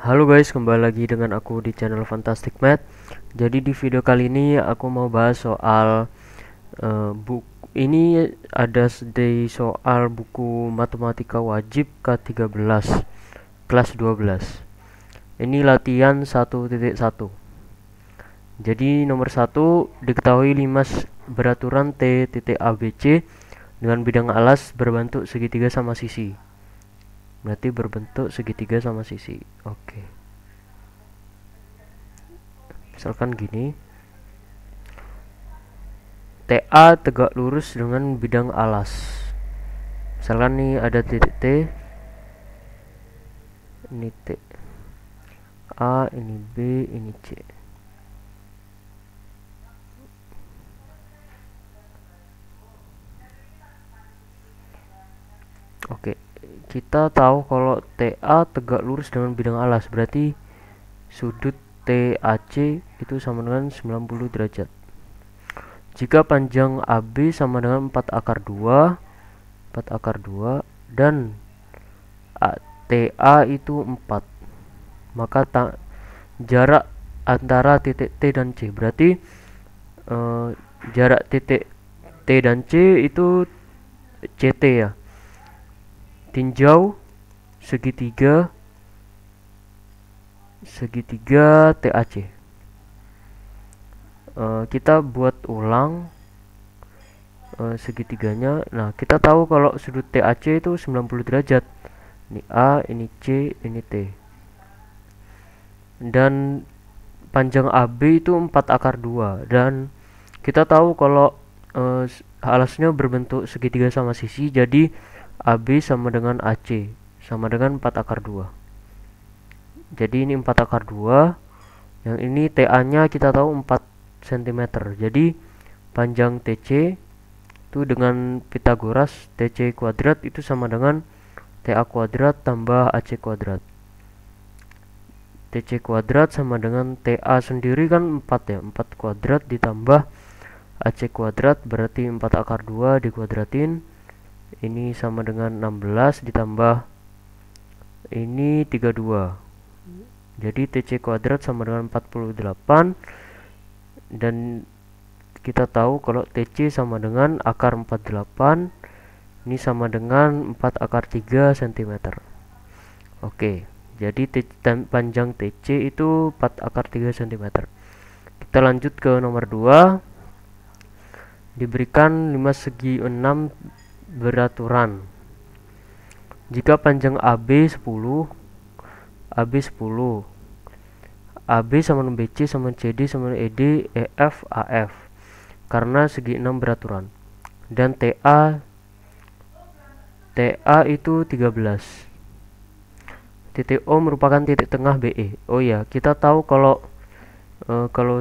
Halo guys, kembali lagi dengan aku di channel Fantastic Math. Jadi di video kali ini aku mau bahas soal buku ini ada di soal buku matematika wajib K13 kelas 12. Ini latihan 1.1. Jadi nomor 1 diketahui 5 beraturan T titik ABC dengan bidang alas berbentuk segitiga sama sisi. Berarti berbentuk segitiga sama sisi. Oke. Misalkan gini. TA tegak lurus dengan bidang alas. Misalkan nih ada titik T, ini T, A, ini B, ini C. Oke, kita tahu kalau TA tegak lurus dengan bidang alas, berarti sudut TAC itu sama dengan 90 derajat. Jika panjang AB sama dengan 4 akar 2 dan TA itu 4, maka jarak antara titik T dan C, berarti jarak titik T dan C itu CT ya. Tinjau segitiga TAC. Kita buat ulang segitiganya. Nah, kita tahu kalau sudut TAC itu 90 derajat. Ini A, ini C, ini T. Dan panjang AB itu 4 akar 2, dan kita tahu kalau alasnya berbentuk segitiga sama sisi, jadi AB sama dengan AC sama dengan 4 akar 2. Jadi ini 4 akar 2, yang ini TA nya kita tahu 4 cm. Jadi panjang TC itu dengan Pitagoras TC kuadrat itu sama dengan TA kuadrat tambah AC kuadrat. TC kuadrat sama dengan TA sendiri kan 4 ya, 4 kuadrat ditambah AC kuadrat berarti 4 akar 2 dikuadratin. Ini sama dengan 16 ditambah ini 32. Jadi TC kuadrat sama dengan 48, dan kita tahu kalau TC sama dengan akar 48, ini sama dengan 4 akar 3 cm. Oke, jadi panjang TC itu 4 akar 3 cm. Kita lanjut ke nomor 2. Diberikan 5 segi 6 beraturan. Jika panjang AB 10, AB sama dengan BC sama CD sama dengan ED, EF, AF karena segi 6 beraturan, dan TA itu 13. Titik O merupakan titik tengah BE. Oh ya, kita tahu kalau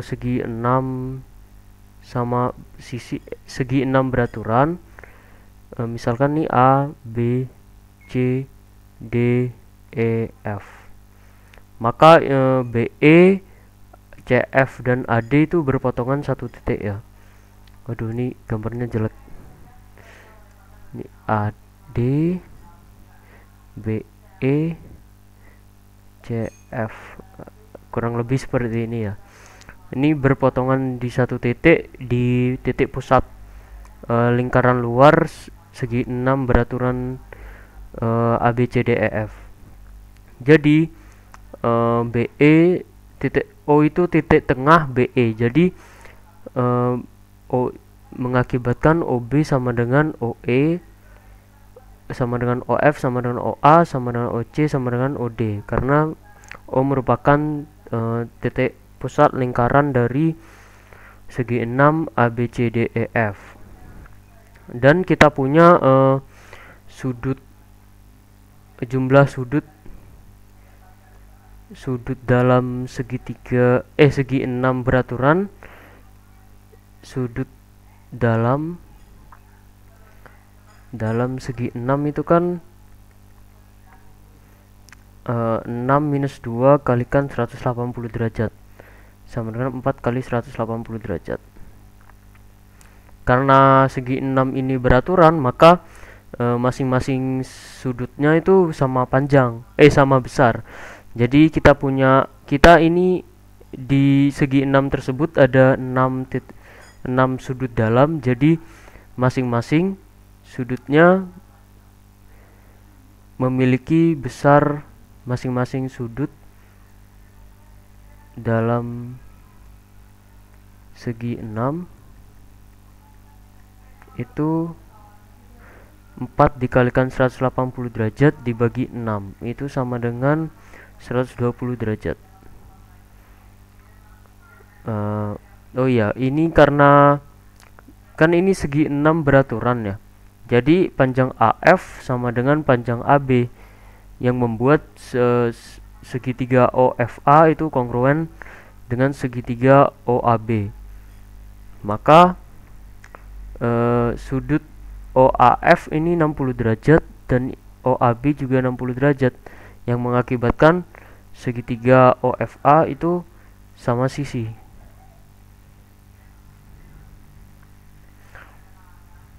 segi 6 sama segi 6 beraturan, misalkan nih A, B, C, D, E, F, maka BE, CF dan AD itu berpotongan satu titik ya. Waduh, ini gambarnya jelek. Ini AD, BE, CF, kurang lebih seperti ini ya. Ini berpotongan di satu titik, di titik pusat lingkaran luar segi 6 beraturan ABCDEF. Jadi BE titik O itu titik tengah BE. Jadi O mengakibatkan OB sama dengan OE sama dengan OF sama dengan OA sama dengan OC sama dengan OD, karena O merupakan titik pusat lingkaran dari segi 6 ABCDEF. Dan kita punya jumlah sudut dalam segitiga segi 6 beraturan. Sudut dalam segi 6 itu kan 6 minus 2 kalikan 180 derajat sama dengan 4 kali 180 derajat. Karena segi 6 ini beraturan, maka masing-masing sudutnya itu sama panjang, sama besar. Jadi kita ini di segi 6 tersebut ada 6 sudut dalam, jadi masing-masing sudutnya memiliki besar masing-masing sudut dalam segi 6 itu 4 dikalikan 180 derajat dibagi 6 itu sama dengan 120 derajat. Oh ya, ini karena kan ini segi 6 beraturan ya. Jadi panjang AF sama dengan panjang AB yang membuat segitiga OFA itu kongruen dengan segitiga OAB. Maka sudut OAF ini 60 derajat dan OAB juga 60 derajat yang mengakibatkan segitiga OFA itu sama sisi.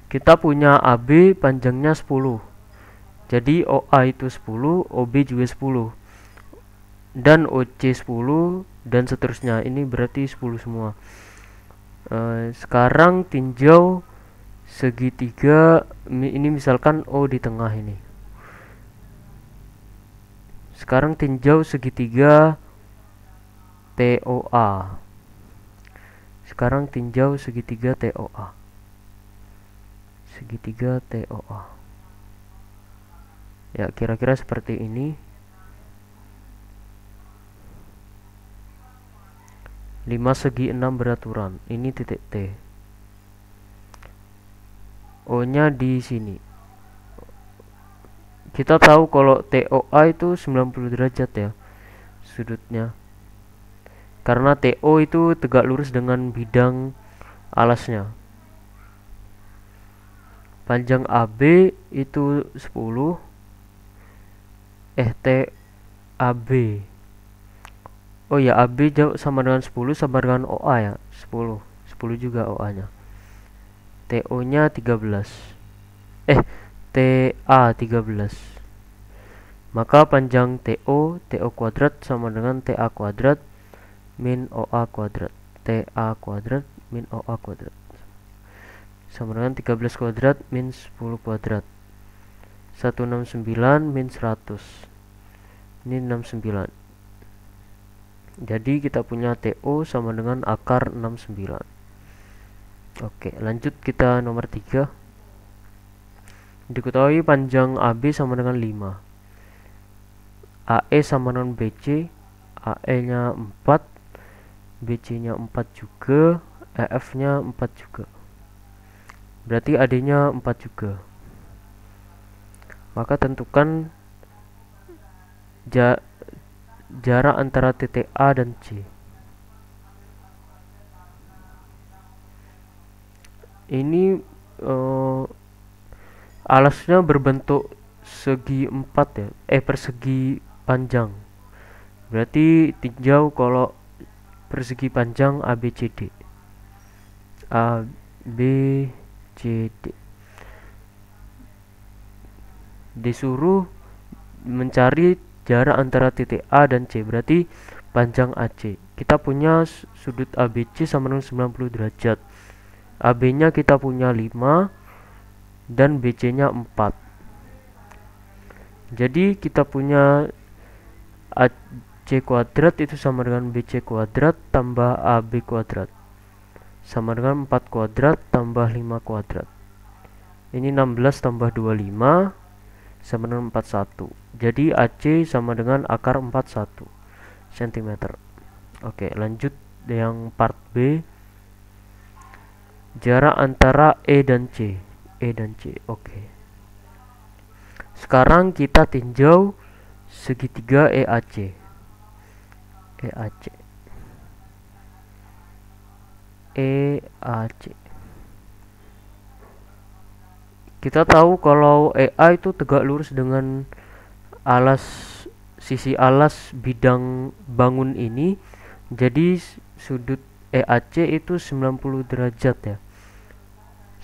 Kita punya AB panjangnya 10. Jadi OA itu 10, OB juga 10. Dan OC 10 dan seterusnya. Ini berarti 10 semua. Sekarang tinjau segitiga, ini misalkan O di tengah ini. Sekarang tinjau segitiga TOA. Sekarang tinjau segitiga TOA. Segitiga TOA. Ya, kira-kira seperti ini. 5 segi 6 beraturan. Ini titik T. O-nya di sini. Kita tahu kalau TOA itu 90 derajat ya sudutnya. Karena TO itu tegak lurus dengan bidang alasnya. Panjang AB itu 10. TAB. Oh ya, AB sama dengan 10 sama dengan OA ya. 10 juga OA-nya. TO-nya 13. TA 13. Maka panjang TO kuadrat sama dengan TA kuadrat min OA kuadrat. TA kuadrat min OA kuadrat sama dengan 13 kuadrat min 10 kuadrat. 169 min 100. Ini 69. Jadi kita punya TO sama dengan akar 69. Oke, lanjut kita nomor 3. Diketahui panjang AB sama dengan 5. AE sama dengan BC. AE-nya 4, BC-nya 4 juga, EF-nya 4 juga. Berarti AD-nya 4 juga. Maka tentukan jarak antara titik A dan C. Ini alasnya berbentuk segi 4 ya, persegi panjang. Berarti tinjau kalau persegi panjang ABCD. ABCD. Disuruh mencari jarak antara titik A dan C, berarti panjang AC. Kita punya sudut ABC sama dengan 90 derajat. AB-nya kita punya 5 dan BC-nya 4. Jadi kita punya AC kuadrat itu sama dengan BC kuadrat tambah AB kuadrat sama dengan 4 kuadrat tambah 5 kuadrat. Ini 16 tambah 25 sama dengan 41. Jadi AC sama dengan akar 41 cm. Oke, lanjut yang part B. Jarak antara E dan C. Oke. Sekarang kita tinjau segitiga EAC. Kita tahu kalau EA itu tegak lurus dengan sisi alas bidang bangun ini. Jadi sudut EAC itu 90 derajat ya.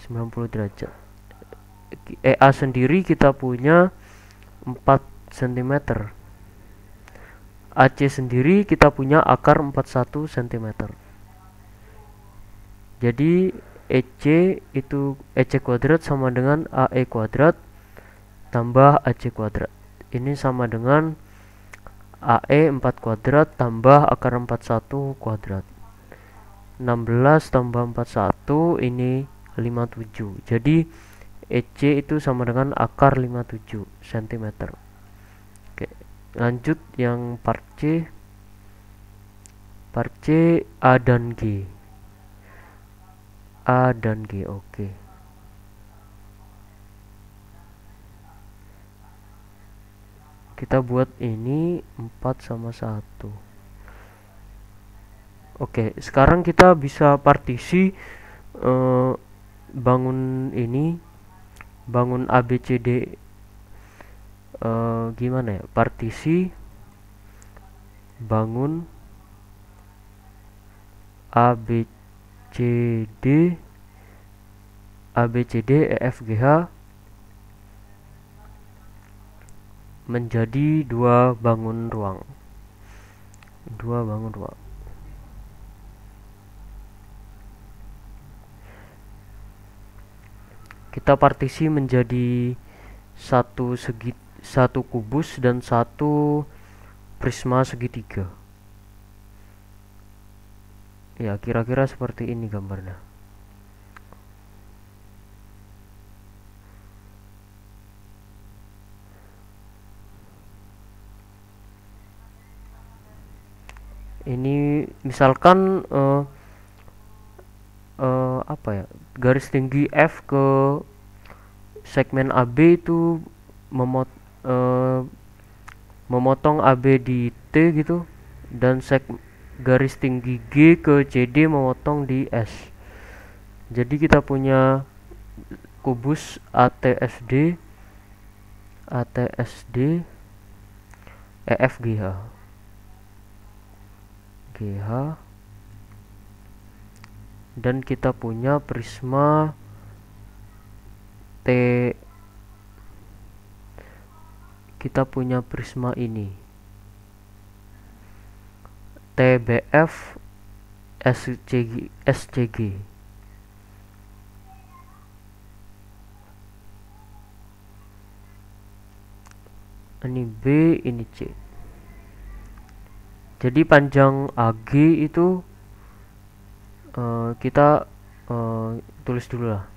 90 derajat. EA sendiri kita punya 4 cm. AC sendiri kita punya akar 41 cm. Jadi EC kuadrat sama dengan AE kuadrat tambah AC kuadrat. Ini sama dengan AE 4 kuadrat tambah akar 41 kuadrat. 16 tambah 41 ini 57. Jadi EC itu sama dengan akar 57 cm. Oke, lanjut yang part C. Part C A dan G. A dan G, oke. Kita buat ini 4 sama 1. Oke, sekarang kita bisa partisi bangun ini, bangun ABCD. Gimana ya, partisi bangun ABCD EFGH menjadi dua bangun ruang. Kita partisi menjadi satu kubus dan satu prisma segitiga. Ya, kira-kira seperti ini gambarnya. Ini misalkan apa ya, garis tinggi F ke segmen AB itu memotong AB di T gitu, dan garis tinggi G ke CD memotong di S. Jadi kita punya kubus ATSD EFGH dan kita punya prisma T, kita punya prisma ini TBF SCG. Ini B, ini C. Jadi panjang AG itu kita tulis dulu lah.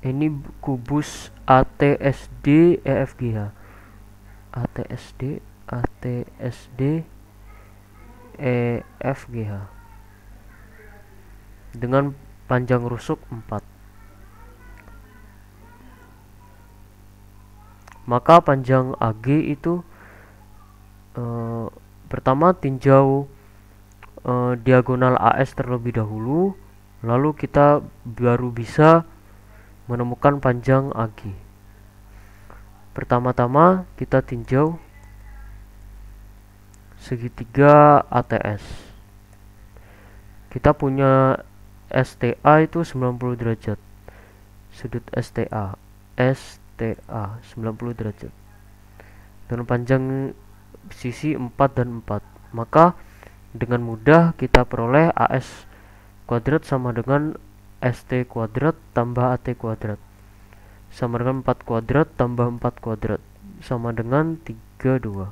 Ini kubus ATSD EFGH. ATSD EFGH dengan panjang rusuk 4. Maka panjang AG itu pertama tinjau diagonal AS terlebih dahulu, lalu kita baru bisa menemukan panjang AG. Pertama-tama kita tinjau segitiga ATS. Kita punya STA itu 90 derajat. Sudut STA 90 derajat. Dan panjang sisi 4 dan 4. Maka dengan mudah kita peroleh AS kuadrat sama dengan ST kuadrat tambah AT kuadrat sama dengan 4 kuadrat tambah 4 kuadrat sama dengan 32.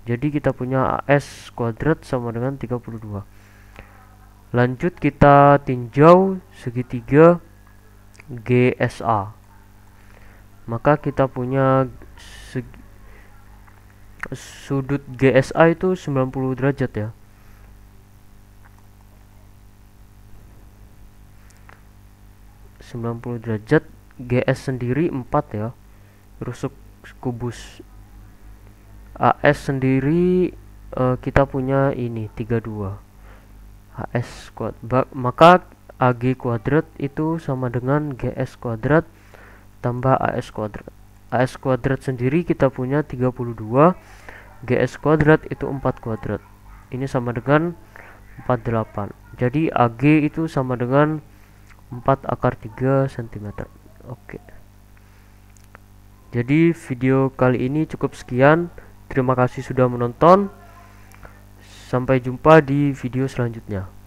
Jadi kita punya AS kuadrat sama dengan 32. Lanjut kita tinjau segitiga GSA. Maka kita punya sudut GSA itu 90 derajat ya. GS sendiri 4 ya, rusuk kubus. AS sendiri kita punya ini 32 AS kuadrat, maka AG kuadrat itu sama dengan GS kuadrat tambah AS kuadrat. AS kuadrat sendiri kita punya 32 GS kuadrat itu 4 kuadrat. Ini sama dengan 48. Jadi AG itu sama dengan 4 akar 3 cm. Oke. Jadi video kali ini cukup sekian. Terima kasih sudah menonton. Sampai jumpa di video selanjutnya.